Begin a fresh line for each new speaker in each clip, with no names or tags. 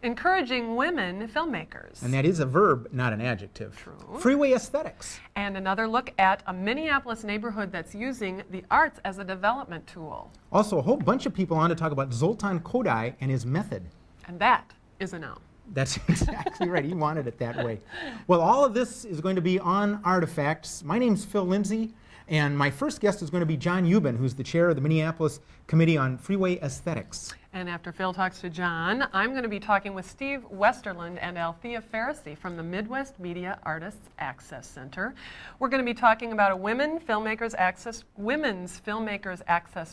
encouraging women filmmakers.
And that is a verb, not an adjective.
True.
Freeway aesthetics.
And another look at a Minneapolis neighborhood that's using the arts as a development tool.
Also, a whole bunch of people on to talk about Zoltan Kodaly and his method.
And that is a noun.
That's exactly right. He wanted it that way. Well, all of this is going to be on Artifacts. My name's Phill Lindsay, and my first guest is going to be John Uban, who's the chair of the Minneapolis Committee on Freeway Aesthetics.
And after Phill talks to John, I'm going to be talking with Steve Westerlund and Althea Farisee from the Midwest Media Artists Access Center. We're going to be talking about a Women's Filmmakers Access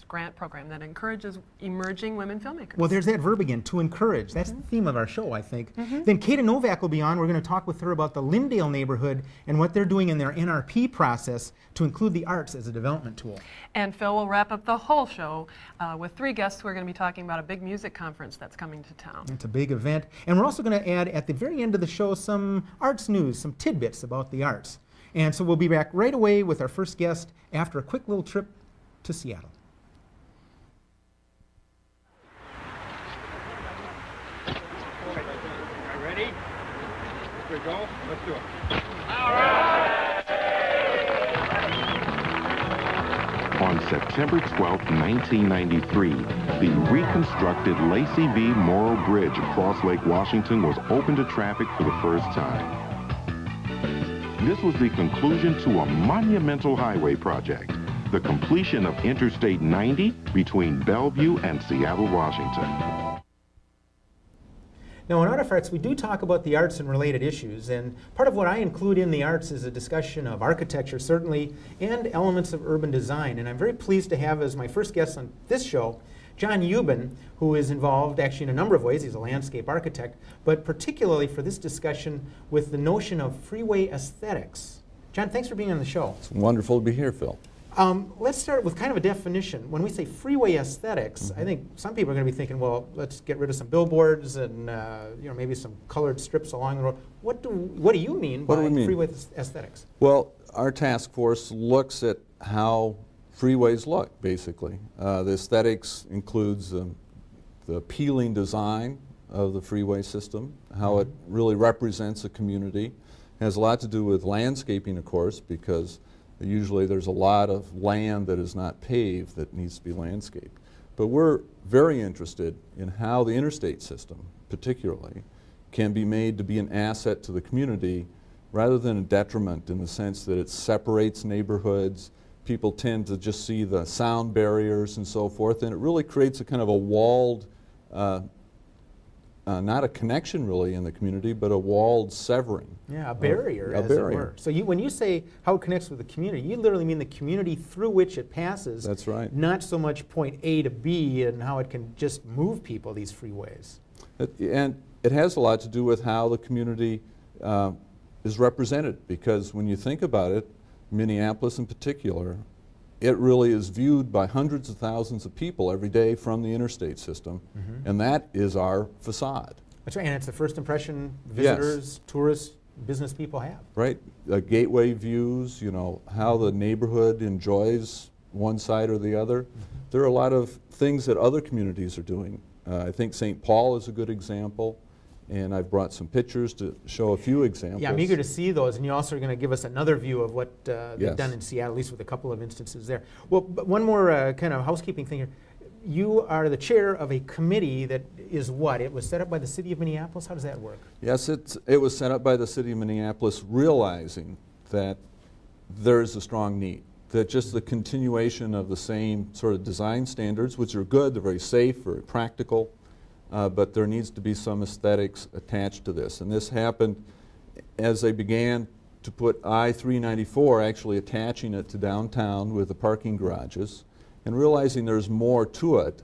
Grant Program that encourages emerging women filmmakers.
Well, there's that verb again, to encourage. That's the theme of our show, I think. Then Kata Novak will be on. We're going to talk with her about the Lyndale neighborhood and what they're doing in their NRP process to include the arts as a development tool.
And Phill will wrap up the whole show with three guests who are going to be talking about a big music conference that's coming to town.
It's a big event. And we're also going to add at the very end of the show some arts news, some tidbits about the arts. And so we'll be back right away with our first guest after a quick little trip to Seattle.
Ready? Here we go. Let's do it.
On September 12, 1993, the reconstructed Lacey V. Morrow Bridge across Lake Washington was open to traffic for the first time. This was the conclusion to a monumental highway project, the completion of Interstate 90 between Bellevue and Seattle, Washington.
Now, in Artifacts, we do talk about the arts and related issues, and part of what I include in the arts is a discussion of architecture, certainly, and elements of urban design. And I'm very pleased to have as my first guest on this show, John Uban, who is involved actually in a number of ways. He's a landscape architect, but particularly for this discussion with the notion of freeway aesthetics. John, thanks for being on the show.
It's wonderful to be here, Phill.
Let's start with kind of a definition. When we say freeway aesthetics, I think some people are going to be thinking, well, let's get rid of some billboards and maybe some colored strips along the road. What do you mean by freeway aesthetics?
Well, our task force looks at how freeways look, basically. The aesthetics includes the appealing design of the freeway system, how it really represents a community. It has a lot to do with landscaping, of course, because usually there's a lot of land that is not paved that needs to be landscaped. But we're very interested in how the interstate system, particularly, can be made to be an asset to the community rather than a detriment, in the sense that it separates neighborhoods. People tend to just see the sound barriers and so forth, and it really creates a kind of a walled, not a connection really in the community, but a walled severing.
Yeah, a barrier, as it were. So when you say how it connects with the community, you literally mean the community through which it passes.
That's right.
Not so much point A to B and how it can just move people, these freeways.
And it has a lot to do with how the community is represented, because when you think about it, Minneapolis in particular, it really is viewed by hundreds of thousands of people every day from the interstate system, and that is our facade.
That's right, and it's the first impression visitors, tourists, business people have.
Right, gateway views, how the neighborhood enjoys one side or the other. There are a lot of things that other communities are doing. I think St. Paul is a good example, and I've brought some pictures to show a few examples.
Yeah, I'm eager to see those, and you're also going to give us another view of what they've done in Seattle, at least with a couple of instances there. Well, but one more kind of housekeeping thing here. You are the chair of a committee that is what? It was set up by the city of Minneapolis? How does that work?
Yes, it was set up by the city of Minneapolis, realizing that there is a strong need, that just the continuation of the same sort of design standards, which are good, they're very safe, very practical, but there needs to be some aesthetics attached to this. And this happened as they began to put I-394, actually attaching it to downtown with the parking garages, and realizing there's more to it.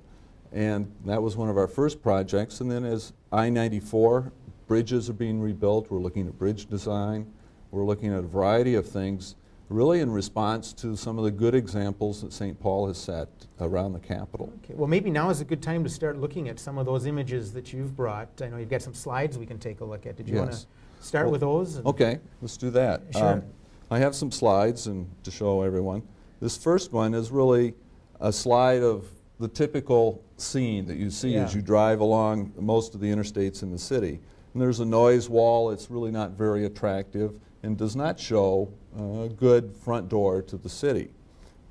And that was one of our first projects. And then as I-94, bridges are being rebuilt, we're looking at bridge design, we're looking at a variety of things, really in response to some of the good examples that St. Paul has set around the Capitol.
Okay. Well, maybe now is a good time to start looking at some of those images that you've brought. I know you've got some slides we can take a look at. Did you want to start with those?
Okay, let's do that.
Sure.
I have some slides to show everyone. This first one is really a slide of the typical scene that you see as you drive along most of the interstates in the city. And there's a noise wall. It's really not very attractive and does not show a good front door to the city.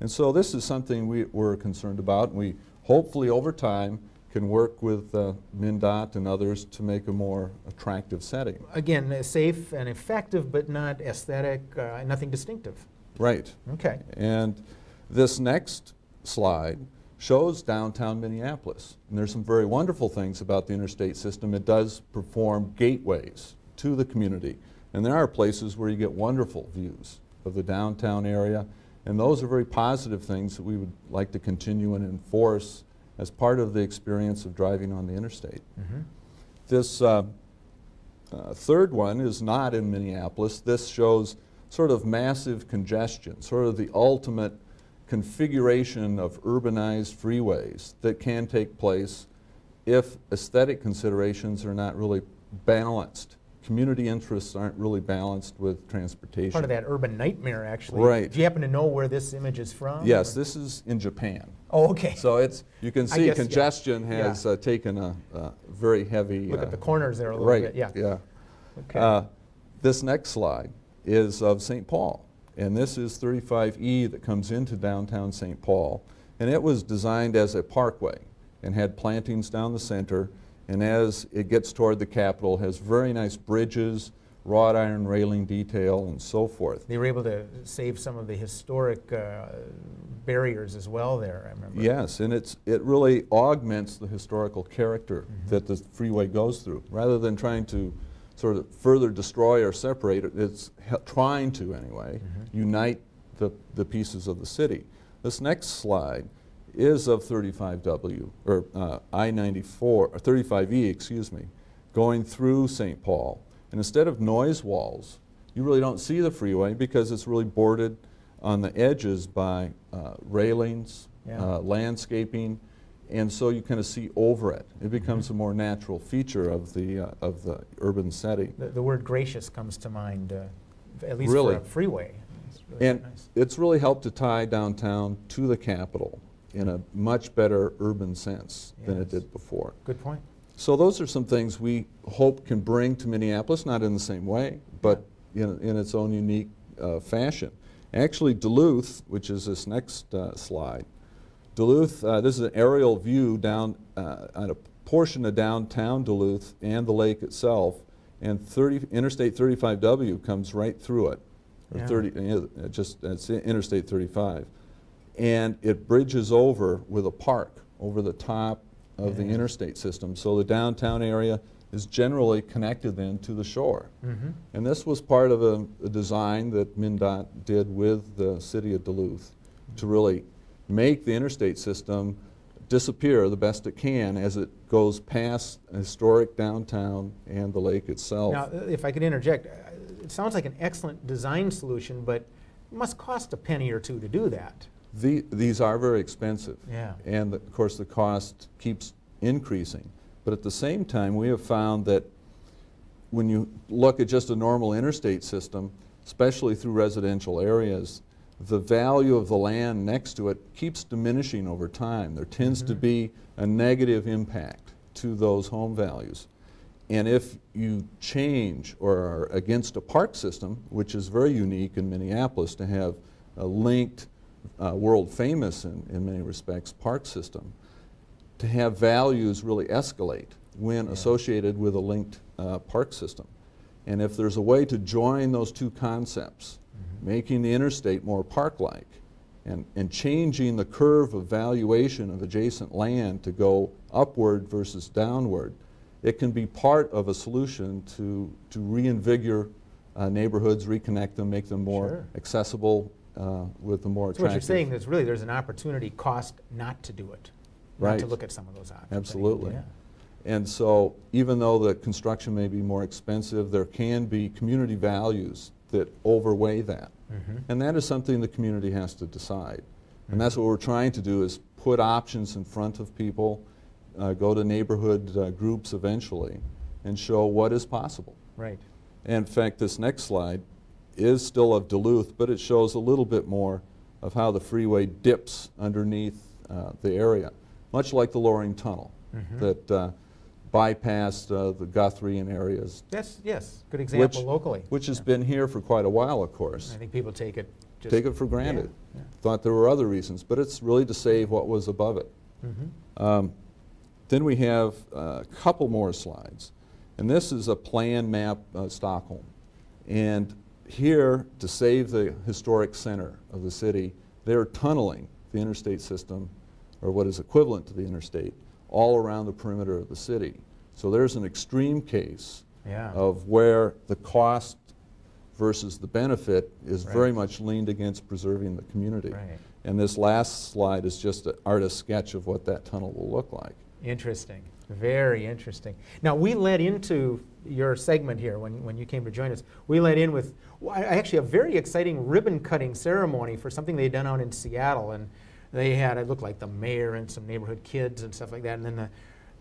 And so this is something we're concerned about, and we hopefully over time can work with MnDOT and others to make a more attractive setting.
Again, safe and effective, but not aesthetic, nothing distinctive.
Right.
Okay.
And this next slide shows downtown Minneapolis. And there's some very wonderful things about the interstate system. It does perform gateways to the community. And there are places where you get wonderful views of the downtown area. And those are very positive things that we would like to continue and enforce as part of the experience of driving on the interstate.
Mm-hmm.
This third one is not in Minneapolis. This shows sort of massive congestion, sort of the ultimate configuration of urbanized freeways that can take place if aesthetic considerations are not really balanced. Community interests aren't really balanced with transportation.
Part of that urban nightmare, actually.
Right.
Do you happen to know where this image is from?
Yes,
or?
this is in Japan.
Oh, okay.
So it's, you can see
guess,
congestion has taken a very heavy...
Look at the corners there a little
right,
bit. Yeah.
Yeah.
Okay.
This next slide is of St. Paul. And this is 35E that comes into downtown St. Paul. And it was designed as a parkway and had plantings down the center. And as it gets toward the Capitol, has very nice bridges, wrought iron railing detail, and so forth.
They were able to save some of the historic barriers as well there, I remember.
Yes, and it really augments the historical character that the freeway goes through. Rather than trying to sort of further destroy or separate it, it's trying to, anyway, unite the pieces of the city. This next slide is of 35W, or I-94, or 35E, excuse me, going through St. Paul. And instead of noise walls, you really don't see the freeway because it's really bordered on the edges by railings, landscaping, and so you kind of see over it. It becomes a more natural feature of the urban setting.
The word gracious comes to mind, at least
Really?
for a freeway. It's really
And
nice.
it's really helped to tie downtown to the Capitol in a much better urban sense than it
Yes.
did before.
Good point.
So those are some things we hope can bring to Minneapolis, not in the same way, but in its own unique fashion. Actually, Duluth, which is this next slide, Duluth, this is an aerial view down on a portion of downtown Duluth and the lake itself, and Interstate 35W comes right through it, or it's Interstate 35. And it bridges over with a park over the top of the interstate system. So the downtown area is generally connected then to the shore. And this was part of a design that MnDOT did with the city of Duluth to really make the interstate system disappear the best it can as it goes past historic downtown and the lake itself.
Now, if I could interject, it sounds like an excellent design solution, but it must cost a penny or two to do that.
These are very expensive.
Yeah.
And of course the cost keeps increasing. But at the same time, we have found that when you look at just a normal interstate system, especially through residential areas, the value of the land next to it keeps diminishing over time. There tends to be a negative impact to those home values. And if you change or are against a park system, which is very unique in Minneapolis to have a linked, world famous in many respects, park system, to have values really escalate when associated with a linked park system. And if there's a way to join those two concepts, making the interstate more park-like and changing the curve of valuation of adjacent land to go upward versus downward, it can be part of a solution to reinvigorate neighborhoods, reconnect them, make them more accessible with the more
So what
attractive.
you're saying is really there's an opportunity cost not to do it, not
Right.
to look at some of those options.
Absolutely.
Yeah.
And so even though the construction may be more expensive, there can be community values that overweigh that. And that is something the community has to decide. And that's what we're trying to do, is put options in front of people, go to neighborhood groups eventually, and show what is possible.
Right.
And in fact, this next slide is still of Duluth, but it shows a little bit more of how the freeway dips underneath the area. much like the Loring Tunnel that bypassed the Guthriean areas.
Yes, good example locally.
Which has been here for quite a while, of course.
I think people take it
For granted.
Yeah.
Thought there were other reasons, but it's really to save what was above it. Then we have a couple more slides. And this is a plan map of Stockholm. And here, to save the historic center of the city, they're tunneling the interstate system, or what is equivalent to the interstate, all around the perimeter of the city. So there's an extreme case of where the cost versus the benefit is very much leaned against preserving the community. And this last slide is just an artist's sketch of what that tunnel will look like.
Interesting. Very interesting. Now, we led into your segment here when you came to join us. We led in with actually a very exciting ribbon-cutting ceremony for something they'd done out in Seattle. And they had, it looked like the mayor and some neighborhood kids and stuff like that. And then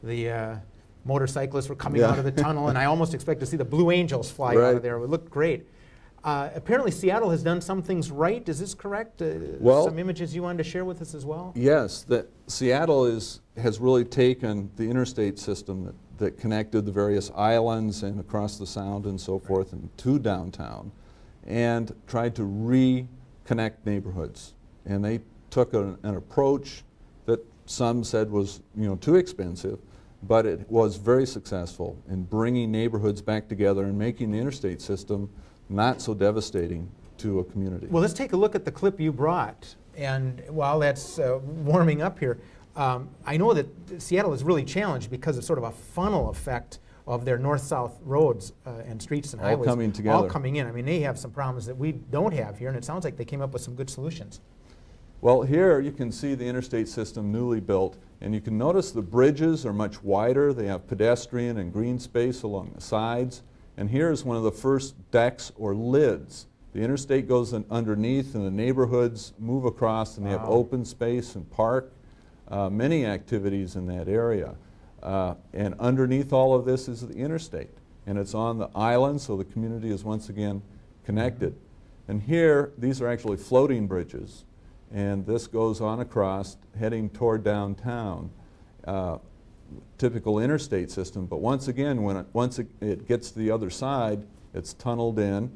the motorcyclists were coming out of the tunnel. And I almost expect to see the Blue Angels fly out of there. It looked great. Apparently Seattle has done some things right. Is this correct?
Well,
some images you wanted to share with us as well?
Yes, Seattle has really taken the interstate system that connected the various islands and across the Sound and so forth and to downtown, and tried to reconnect neighborhoods. And they took an approach that some said was too expensive, but it was very successful in bringing neighborhoods back together and making the interstate system not so devastating to a community.
Well, let's take a look at the clip you brought. And while that's warming up here, I know that Seattle is really challenged because of sort of a funnel effect of their north-south roads and streets and highways.
All coming together.
All coming in. I mean, they have some problems that we don't have here, and it sounds like they came up with some good solutions.
Well, here you can see the interstate system newly built, and you can notice the bridges are much wider. They have pedestrian and green space along the sides. And here's one of the first decks or lids. The interstate goes underneath and the neighborhoods move across, and they have open space and park, many activities in that area. And underneath all of this is the interstate. And it's on the island, so the community is once again connected. And here, these are actually floating bridges. And this goes on across, heading toward downtown. Typical interstate system, but once again, once it gets to the other side, it's tunneled in,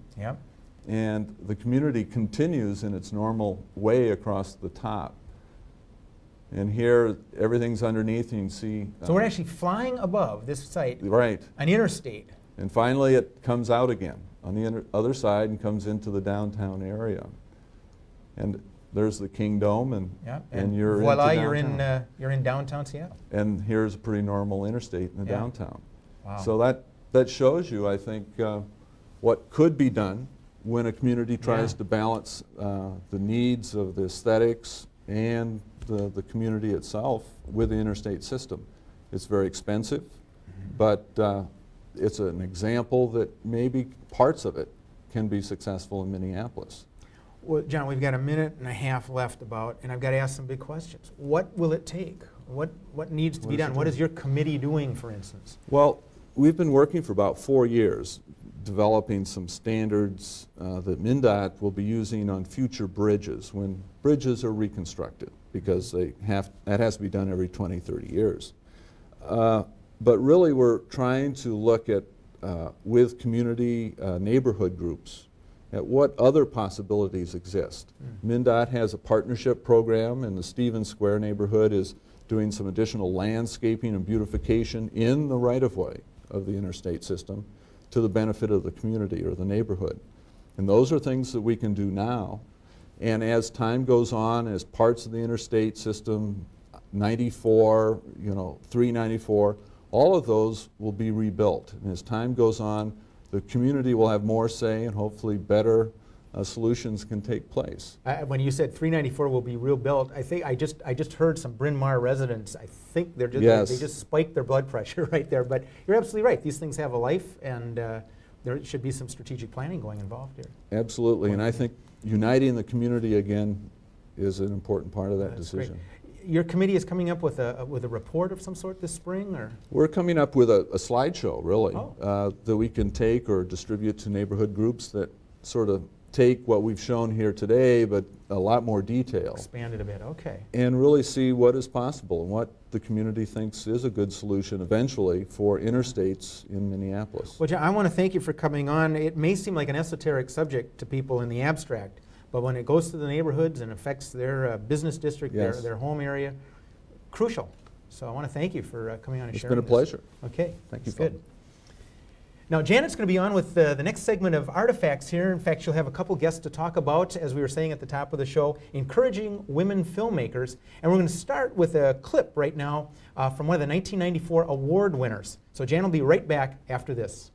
and the community continues in its normal way across the top. And here, everything's underneath, and you can see.
So we're actually flying above this site, an interstate.
And finally, it comes out again on the other side and comes into the downtown area. And there's the King Dome, and you're
voila,
into
you're in downtown Seattle.
And here's a pretty normal interstate in the downtown.
Wow.
So that shows you, I think, what could be done when a community tries to balance the needs of the aesthetics and the community itself with the interstate system. It's very expensive, but it's an example that maybe parts of it can be successful in Minneapolis.
Well, John, we've got a minute and a half left and I've got to ask some big questions. What will it take? What needs to be done? What is your committee doing, for instance?
Well, we've been working for about 4 years, developing some standards that MnDOT will be using on future bridges when bridges are reconstructed, because that has to be done every 20, 30 years. But really, we're trying to look at, with community neighborhood groups, at what other possibilities exist. MnDOT has a partnership program, and the Stevens Square neighborhood is doing some additional landscaping and beautification in the right-of-way of the interstate system to the benefit of the community or the neighborhood. And those are things that we can do now. And as time goes on, as parts of the interstate system, 94, 394, all of those will be rebuilt. And as time goes on, the community will have more say, and hopefully better solutions can take place.
When you said 394 will be rebuilt, I think I just heard some Bryn Mawr residents. I think they just spiked their blood pressure right there. But you're absolutely right. These things have a life, and there should be some strategic planning involved here.
Absolutely, and I think uniting the community again is an important part of that decision.
Great. Your committee is coming up with a report of some sort this spring, or?
We're coming up with a slideshow, really, that we can take or distribute to neighborhood groups that sort of take what we've shown here today, but a lot more detail,
Expand it a bit, okay.
and really see what is possible and what the community thinks is a good solution eventually for interstates in Minneapolis.
Well, John, I want to thank you for coming on. It may seem like an esoteric subject to people in the abstract, but when it goes to the neighborhoods and affects their business district,
Yes.
their home area, crucial. So I want to thank you for coming on and
It's
sharing
been a
this.
pleasure.
Okay,
Thank you,
that's good.
Phil.
Now, Janet's going to be on with the next segment of Artifacts here. In fact, she'll have a couple guests to talk about, as we were saying at the top of the show, encouraging women filmmakers. And we're going to start with a clip right now from one of the 1994 award winners. So Jan will be right back after this.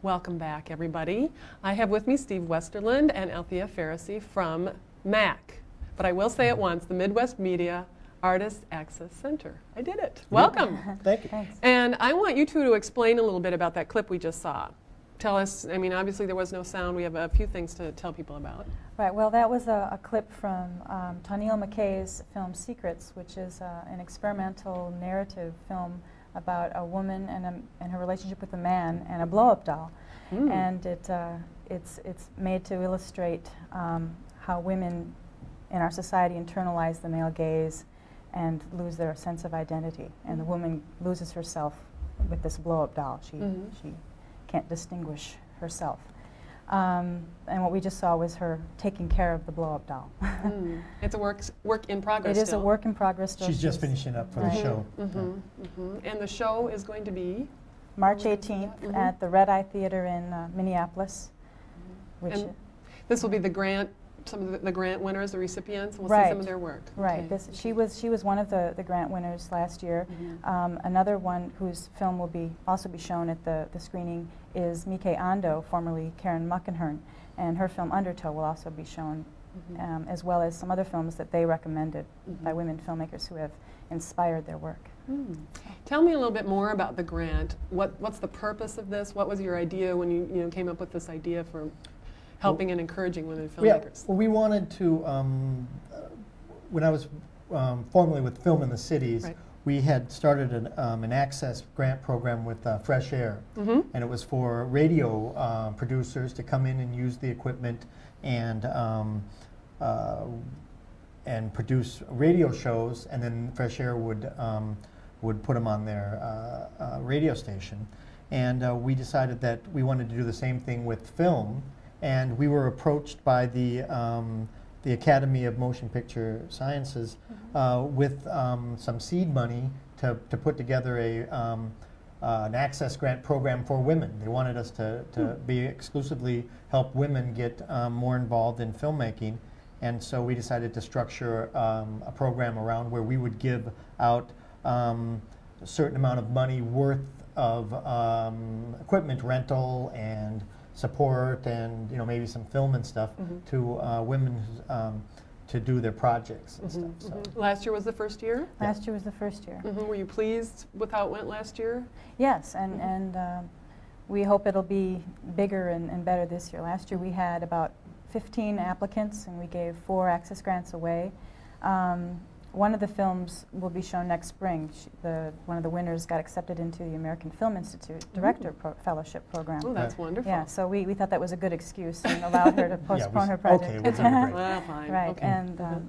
Welcome back, everybody. I have with me Steve Westerlund and Althea Farisee from MAC. But I will say it once, the Midwest Media Artist Access Center. I did it. Welcome.
Thank you.
Thanks.
And I want you two to explain a little bit about that clip we just saw. Tell us, I mean, obviously there was no sound. We have a few things to tell people about.
Right, well, that was a clip from Tonia Mackay's film Secrets, which is an experimental narrative film about a woman and her relationship with a man and a blow-up doll. And it's made to illustrate how women in our society internalize the male gaze and lose their sense of identity. And the woman loses herself with this blow-up doll. She can't distinguish herself. And what we just saw was her taking care of the blow-up doll.
It's a work in progress.
It is
still.
a work in progress still.
She's just finishing up for the
Right.
show.
And the show is going to be?
March 18th at the Red Eye Theater in Minneapolis. Which
And this will be the grant, some of the grant winners, the recipients. We'll see
Right.
some of their work.
Right.
Okay.
This, she was one of the grant winners last year. Another one whose film will also be shown at the screening is Mackay Ando, formerly Karen Muckenhern, and her film Undertow will also be shown, as well as some other films that they recommended by women filmmakers who have inspired their work.
Tell me a little bit more about the grant. What's the purpose of this? What was your idea when you came up with this idea for helping and encouraging women filmmakers?
Well, we wanted to, when I was formerly with Film in the Cities,
Right.
we had started an access grant program with Fresh Air. And it was for radio producers to come in and use the equipment and produce radio shows, and then Fresh Air would put them on their radio station. And we decided that we wanted to do the same thing with film, and we were approached by the Academy of Motion Picture Sciences with some seed money to put together an access grant program for women. They wanted us to be exclusively help women get more involved in filmmaking. And so we decided to structure a program around where we would give out a certain amount of money worth of equipment rental and support, and maybe some film and stuff to women to do their projects and stuff. So.
Last year was the first year?
Last year was the first year.
Were you pleased with how it went last year?
Yes, and we hope it'll be bigger and better this year. Last year we had about 15 applicants, and we gave 4 access grants away. One of the films will be shown next spring. One of the winners got accepted into the American Film Institute Director Fellowship Program.
Oh, that's wonderful.
Yeah, so we thought that was a good excuse and allowed her to postpone her project.
Okay, we'll take a break.
Well, fine.
Right,
Okay.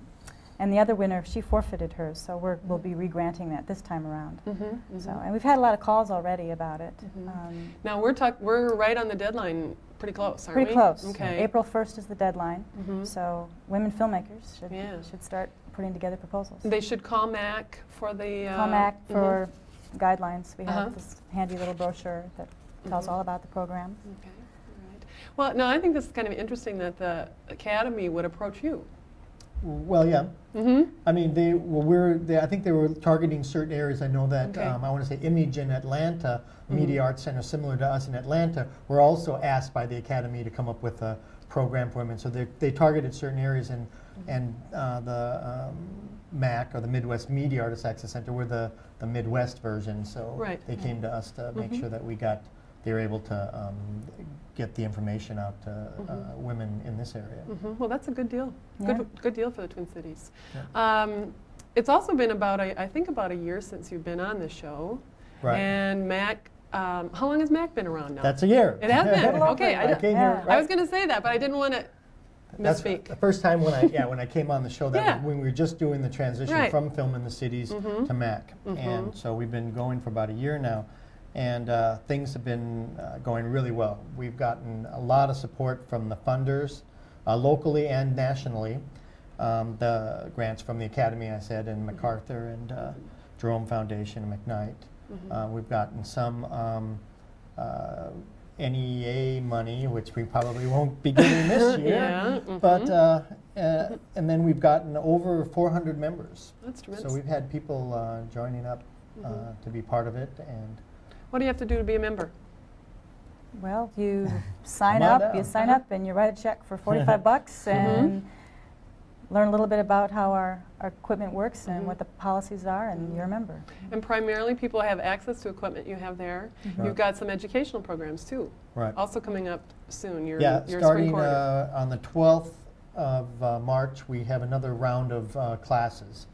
and the other winner, she forfeited hers, so we'll be re-granting that this time around. So, and we've had a lot of calls already about it.
Now we're right on the deadline, pretty close, aren't we?
Pretty close.
Okay.
April 1st is the deadline, so women filmmakers
Yeah.
should start putting together proposals.
They should call MAC for the...
Call MAC for guidelines. We
Uh-huh.
have this handy little brochure that tells all about the program.
Okay, all right. Well, no, I think this is kind of interesting that the Academy would approach you.
Well, yeah.
Mm-hmm.
I mean, I think they were targeting certain areas. I know that,
Okay.
I want to say Image in Atlanta, Media Arts Center, similar to us in Atlanta, were also asked by the Academy to come up with a program for women. So they targeted certain areas, and the MAC, or the Midwest Media Artists Access Center, were the Midwest version. So
Right.
they came to us to make sure that they were able to get the information out to women in this area.
Mm-hmm. Well, that's a good deal.
Yeah.
Good deal for the Twin Cities.
Yeah.
It's also been about a year since you've been on the show.
Right.
And Mac, how long has Mac been around now?
That's a year.
It has been.
Little over
Okay.
a
I,
year.
came
Yeah.
here.
I was going to say that, but I didn't want to
That's
misspeak.
the first time when I came on the show. That
Yeah.
was when we were just doing the transition
Right.
from Film in the Cities to Mac, and so we've been going for about a year now, and things have been going really well. We've gotten a lot of support from the funders, locally and nationally. The grants from the Academy, I said, and MacArthur and Jerome Foundation and McKnight. We've gotten some NEA money, which we probably won't be getting this year.
Yeah.
But and then we've gotten over 400 members.
That's tremendous.
So we've had people joining up to be part of it, and
What do you have to do to be a member?
Well, you sign
Come on
up, you
down.
sign up, and you write a check for $45 and learn a little bit about how our equipment works and what the policies are, and you're a member.
And primarily, people have access to equipment you have there. You've got some educational programs too.
right.
Also coming up soon. Your
Starting
spring quarter.
on the 12th of March, we have another round of classes,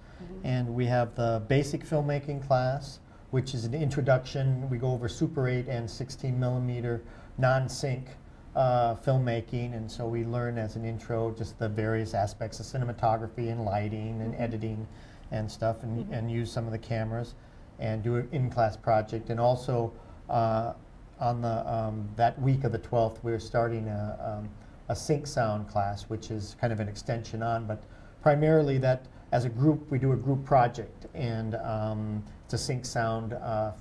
and we have the basic filmmaking class, which is an introduction. We go over Super 8 and 16 millimeter non-sync filmmaking, and so we learn as an intro just the various aspects of cinematography and lighting and editing and stuff, and use some of the cameras and do an in-class project. And also on the that week of the 12th, we're starting a sync sound class, which is kind of an extension on, but primarily that as a group we do a group project, and it's a sync sound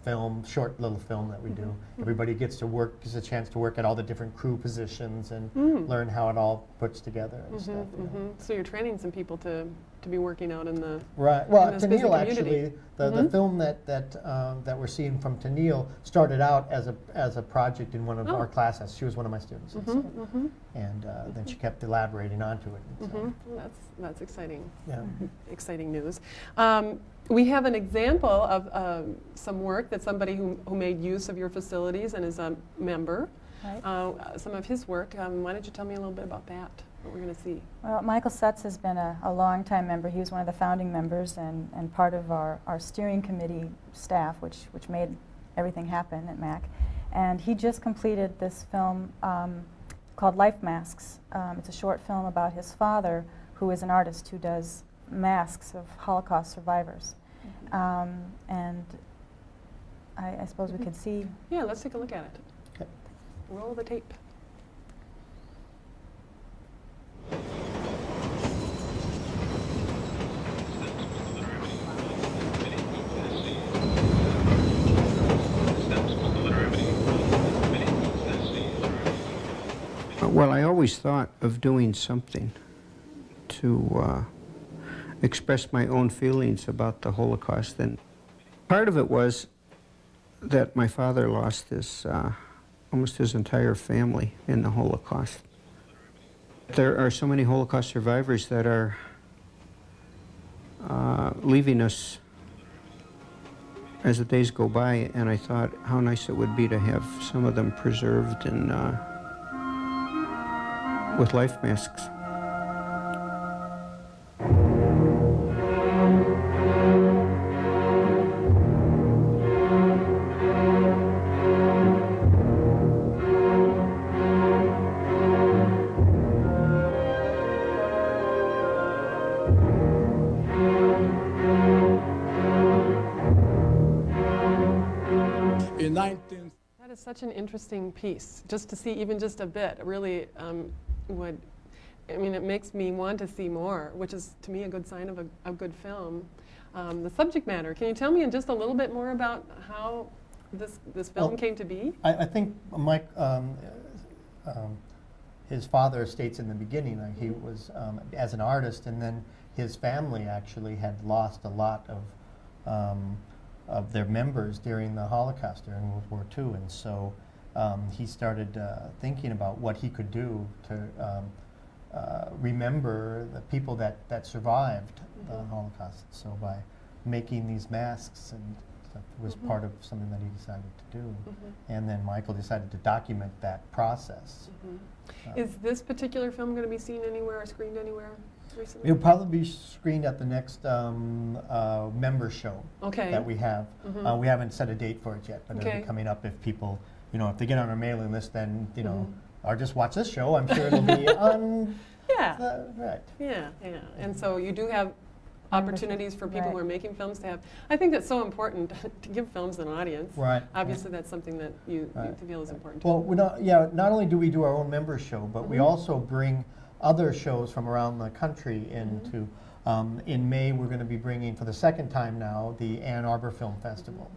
film, short little film that we do. Everybody gets a chance to work at all the different crew positions and learn how it all puts together and stuff. You know.
So you're training some people to be working out in the
Right. Well,
this busy
Tennille
community.
actually, the film that we're seeing from Tennille started out as a project in one of our classes. She was one of my students, and, so, and then she kept elaborating onto it. And so,
Well, that's exciting.
yeah.
Exciting news. We have an example of some work that somebody who made use of your facilities and is a member.
Right.
Some of his work. Why don't you tell me a little bit about that? What we're going to see.
Well, Michael Sutz has been a long-time member. He was one of the founding members and part of our steering committee staff, which made everything happen at MAC. And he just completed this film called Life Masks. It's a short film about his father, who is an artist who does masks of Holocaust survivors. And I suppose we could see.
Yeah, let's take a look at it.
Okay.
Roll the tape.
Well, I always thought of doing something to express my own feelings about the Holocaust. And part of it was that my father lost almost his entire family in the Holocaust. There are so many Holocaust survivors that are leaving us as the days go by, and I thought how nice it would be to have some of them preserved and with life masks.
That is such an interesting piece. Just to see even just a bit really would, I mean, it makes me want to see more, which is to me a good sign of a good film. The subject matter, can you tell me in just a little bit more about how this film
Well,
came to be?
I think Mike, his father states in the beginning, like he was as an artist, and then his family actually had lost a lot of their members during the Holocaust, during World War II, and so he started thinking about what he could do to remember the people that survived the Holocaust. So by making these masks and stuff was part of something that he decided to do. And then Michael decided to document that process.
Is this particular film going to be seen anywhere or screened anywhere recently?
It'll probably be screened at the next member show that we have. We haven't set a date for it yet, but it'll be coming up if people, you know, if they get on our mailing list, then, you know, or just watch this show, I'm sure it'll be on. Right.
Yeah. And so you do have opportunities for people who are making films to have. I think that's so important to give films an audience.
Right.
Obviously, that's something that you feel is important.
Well, not only do we do our own member show, but we also bring other shows from around the country into. In May, we're going to be bringing, for the second time now, the Ann Arbor Film Festival,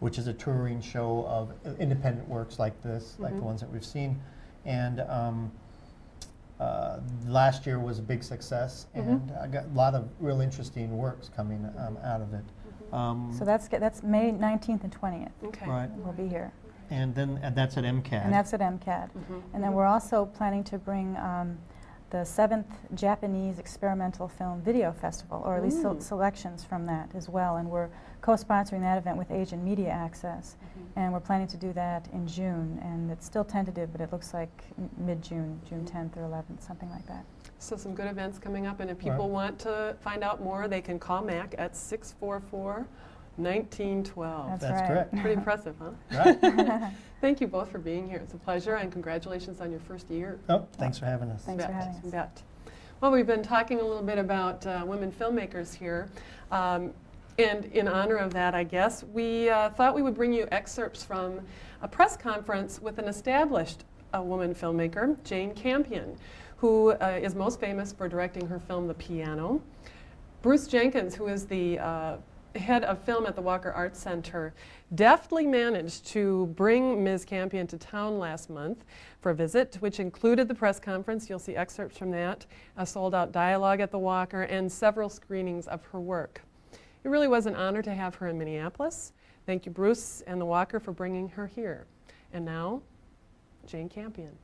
which is a touring show of independent works like this, like the ones that we've seen. And last year was a big success, and I got a lot of real interesting works coming out of it.
So that's May 19th and 20th.
Right.
We'll be here.
And then that's at MCAD.
And that's at MCAD. And then we're also planning to bring the 7th Japanese Experimental Film Video Festival, or at least selections from that as well. And we're co-sponsoring that event with Asian Media Access. And we're planning to do that in June. And it's still tentative, but it looks like mid-June, June 10th or 11th, something like that.
So some good events coming up. And if people want to find out more, they can call Mac at 644-1912.
That's correct.
Pretty impressive, huh?
Right.
Thank you both for being here. It's a pleasure, and congratulations on your first year.
Oh, thanks for having us.
Thanks for having us.
You bet. Well, we've been talking a little bit about women filmmakers here. And in honor of that, I guess, we thought we would bring you excerpts from a press conference with an established woman filmmaker, Jane Campion, who is most famous for directing her film, The Piano. Bruce Jenkins, who is the head of film at the Walker Arts Center, deftly managed to bring Ms. Campion to town last month for a visit, which included the press conference. You'll see excerpts from that, a sold-out dialogue at the Walker, and several screenings of her work. It really was an honor to have her in Minneapolis. Thank you, Bruce and the Walker, for bringing her here. And now, Jane Campion.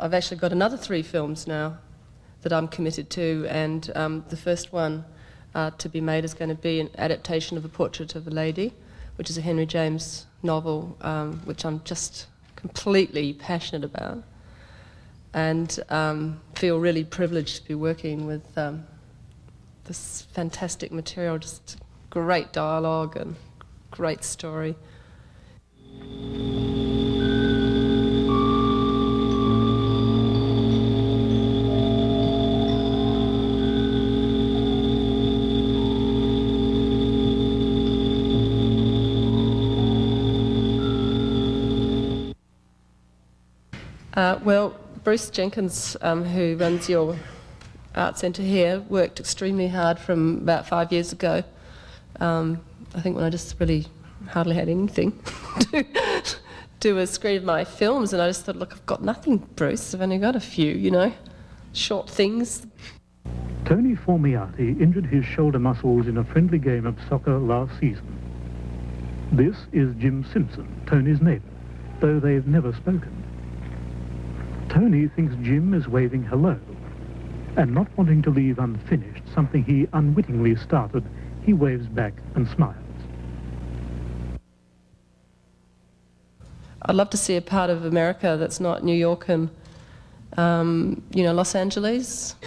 I've actually got another 3 films now that I'm committed to, and the first one to be made is going to be an adaptation of A Portrait of a Lady, which is a Henry James novel, which I'm just completely passionate about, and feel really privileged to be working with this fantastic material, just great dialogue and great story. Well, Bruce Jenkins, who runs your art centre here, worked extremely hard from about 5 years ago. I think when I just really hardly had anything to do a screen of my films, and I just thought, look, I've got nothing, Bruce. I've only got a few, you know, short things.
Tony Formiati injured his shoulder muscles in a friendly game of soccer last season. This is Jim Simpson, Tony's neighbour, though they've never spoken. Tony thinks Jim is waving hello, and not wanting to leave unfinished something he unwittingly started, he waves back and smiles.
I'd love to see a part of America that's not New York and, you know, Los Angeles.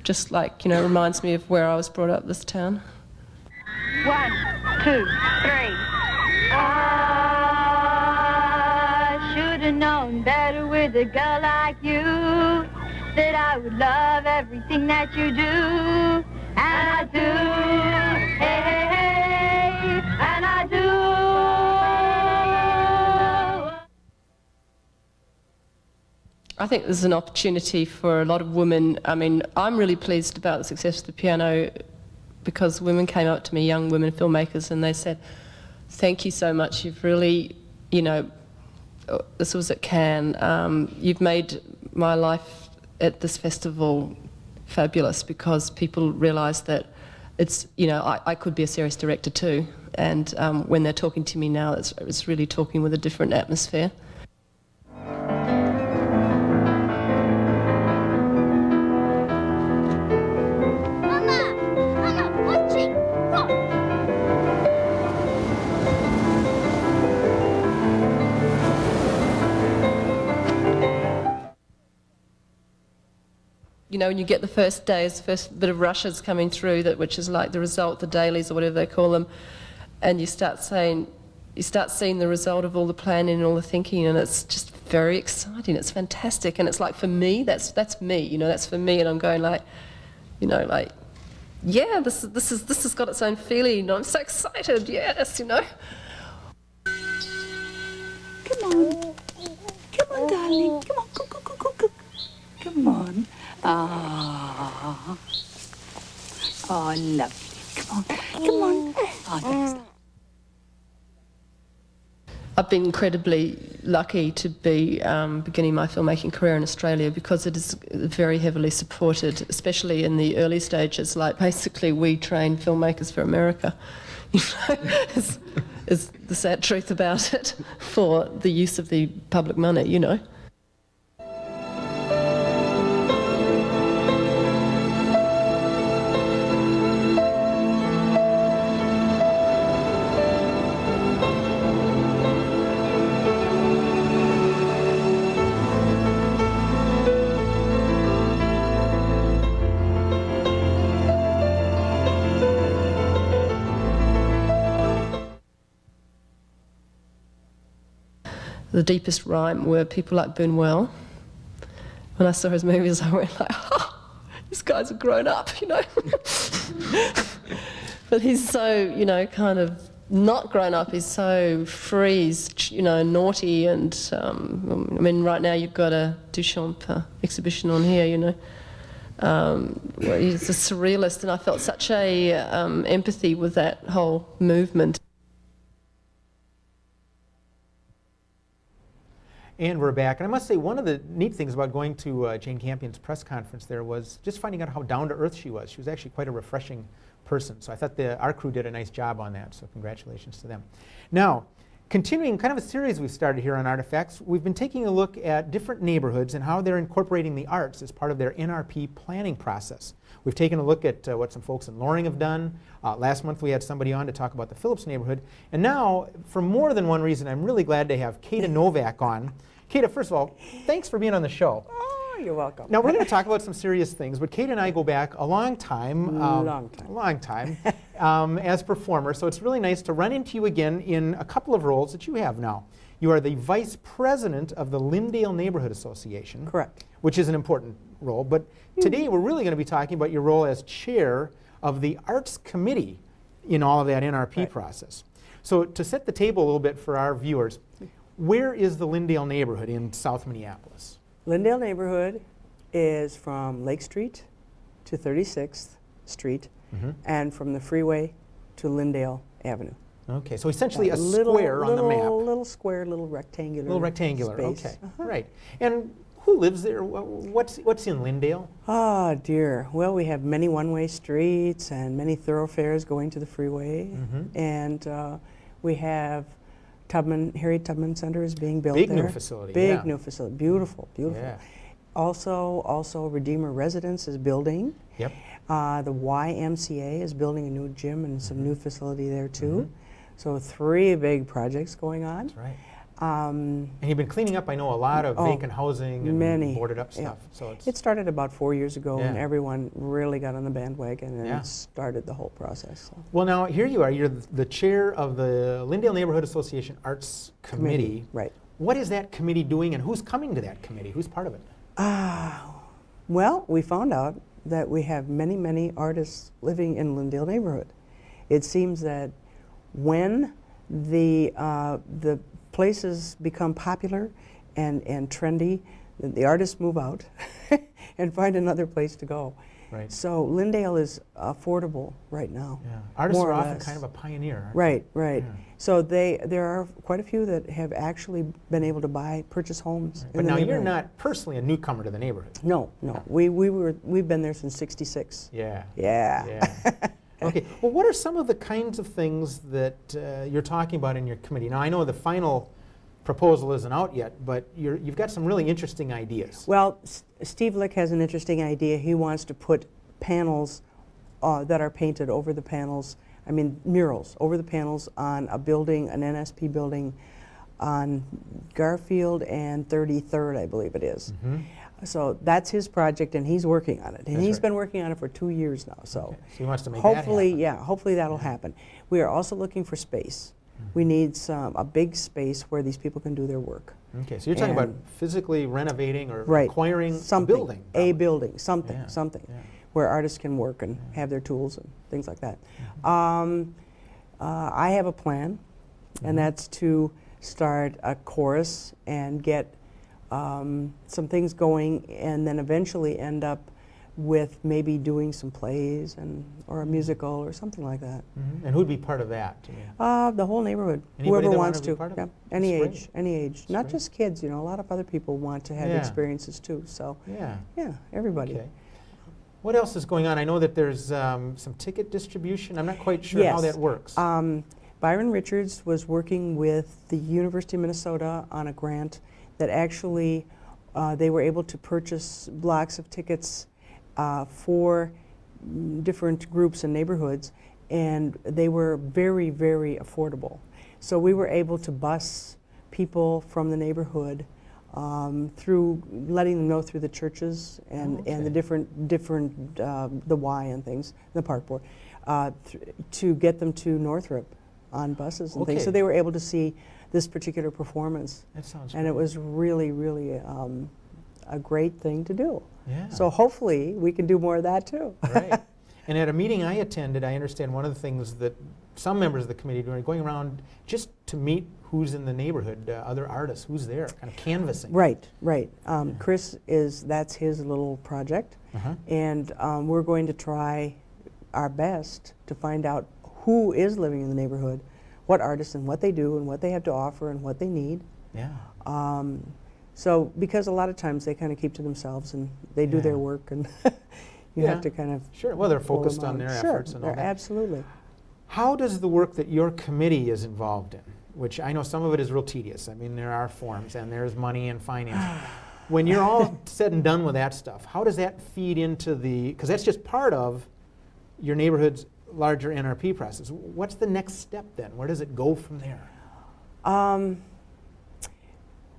Just like, you know, reminds me of where I was brought up, this town.
1, 2, 3. I should have known better with a girl like you, that I would love everything that you do, and I do.
I think there's an opportunity for a lot of women. I mean, I'm really pleased about the success of the piano because women came up to me, young women filmmakers, and they said, thank you so much, you've really, you know, this was at Cannes, you've made my life at this festival fabulous because people realise that it's, you know, I could be a serious director too, and when they're talking to me now, it's really talking with a different atmosphere. You know, when you get the first days, first bit of rushes coming through, which is like the result, the dailies or whatever they call them, and you start seeing the result of all the planning and all the thinking, and it's just very exciting. It's fantastic, and it's like for me, that's me. You know, that's for me, and I'm going like, you know, like, yeah, this has got its own feeling. I'm so excited. Yes, you know.
Come on, darling. Come on, go. Come on. Oh, lovely. Come on. Oh, that's...
I've been incredibly lucky to be beginning my filmmaking career in Australia because it is very heavily supported, especially in the early stages. Like basically we train filmmakers for America, you know, is the sad truth about it, for the use of the public money, you know. The deepest rhyme were people like Buñuel. When I saw his movies, I went like, oh, this guy's a grown up, you know. But he's so, you know, kind of not grown up. He's so free, he's, you know, naughty, and I mean, right now you've got a Duchamp exhibition on here, you know. Where he's a surrealist, and I felt such a empathy with that whole movement.
And we're back. And I must say, one of the neat things about going to Jane Campion's press conference there was just finding out how down-to-earth she was. She was actually quite a refreshing person. So I thought our crew did a nice job on that, so congratulations to them. Now, continuing kind of a series we've started here on Artifacts, we've been taking a look at different neighborhoods and how they're incorporating the arts as part of their NRP planning process. We've taken a look at what some folks in Loring have done. Last month we had somebody on to talk about the Phillips neighborhood. And now, for more than one reason, I'm really glad to have Kata Novak on. Kata, first of all, thanks for being on the show.
Oh, you're welcome.
Now, we're going to talk about some serious things, but Kata and I go back a long time. As performers, so it's really nice to run into you again in a couple of roles that you have now. You are the Vice President of the Lyndale Neighborhood Association.
Correct.
Which is an important role, but today we're really going to be talking about your role as Chair of the Arts Committee in all of that NRP process. So to set the table a little bit for our viewers, where is the Lyndale neighborhood in South Minneapolis?
Lyndale neighborhood is from Lake Street to 36th Street, and from the Freeway to Lyndale Avenue.
Okay, so essentially a square on the map.
Little square, little rectangular.
Little rectangular,
space.
Okay, right. And who lives there? What's in Lyndale?
Oh dear. Well, we have many one-way streets and many thoroughfares going to the freeway, and we have Harry Tubman Center is being built there.
Big new facility.
Big new facility. Beautiful, beautiful.
Yeah.
Also Redeemer Residence is building.
Yep.
The YMCA is building a new gym and some new facility there too. So 3 big projects going on.
That's right. And you've been cleaning up, I know, a lot of vacant housing and boarded up stuff.
Yeah.
So
it started about 4 years ago, and everyone really got on the bandwagon and started the whole process. So.
Well, now here you are. You're the chair of the Lyndale Neighborhood Association Arts Committee.
Right.
What is that committee doing, and who's coming to that committee? Who's part of it?
Well, we found out that we have many, many artists living in Lyndale neighborhood. It seems that when the places become popular and trendy, the artists move out and find another place to go.
Right.
So Lyndale is affordable right now.
Yeah. Artists
more
are
or
often
less.
kind of a pioneer. Aren't
Right, right.
Yeah.
So there are quite a few that have actually been able to purchase homes.
But
in the
now you're
neighborhood.
not personally a newcomer to the neighborhood.
No, no. We've been there since '66.
Yeah.
Yeah.
Yeah. Okay. Well, what are some of the kinds of things that you're talking about in your committee? Now, I know the final proposal isn't out yet, but you've got some really interesting ideas.
Well, Steve Lick has an interesting idea. He wants to put panels that are painted over the panels, I mean murals, over the panels on a building, an NSP building on Garfield and 33rd, I believe it is. So that's his project, and he's working on it. And
That's
he's
right.
been working on it for 2 years now. So,
Okay. So he wants to make
hopefully,
that happen.
hopefully that'll happen. We are also looking for space. We need a big space where these people can do their work.
Okay, so you're talking about
And-
physically renovating or
Right.
acquiring
Something,
a building.
a
probably.
building, something,
Yeah,
something,
yeah.
where artists can work and have their tools and things like that. I have a plan, and that's to start a chorus and get some things going, and then eventually end up with maybe doing some plays or a musical or something like that.
And who'd be part of that? You mean?
The whole neighborhood,
Anybody
whoever
that
wants
wanna be
to.
part of
Yeah,
it?
any
That's
age,
great.
any age. Not
great.
just kids, a lot of other people want to have
Yeah.
experiences too. So,
Yeah.
yeah, everybody.
Okay. What else is going on? I know that there's some ticket distribution. I'm not quite sure how that works.
Byron Richards was working with the University of Minnesota on a grant that actually they were able to purchase blocks of tickets for different groups and neighborhoods, and they were very, very affordable. So we were able to bus people from the neighborhood through letting them know through the churches and the different the Y and things, the park board, to get them to Northrop on buses and things. So
Okay.
they were able to see this particular performance.
That sounds
And it
great.
was really, really a great thing to do.
Yeah.
So hopefully we can do more of that too.
Right. And at a meeting I attended, I understand one of the things that some members of the committee are going around just to meet who's in the neighborhood, other artists, who's there, kind of canvassing.
Right, right. Chris that's his little project. And we're going to try our best to find out who is living in the neighborhood, what artists and what they do and what they have to offer and what they need.
Yeah.
So because a lot of times they kind of keep to themselves and they do their work, and you have to kind of
Sure. Well, they're
pull them
focused on
out.
their
Sure,
efforts and all
they're
that.
absolutely.
How does the work that your committee is involved in, which I know some of it is real tedious. I mean, there are forms and there's money and finance. When you're all said and done with that stuff, how does that feed into because that's just part of your neighborhood's larger NRP process. What's the next step then? Where does it go from there?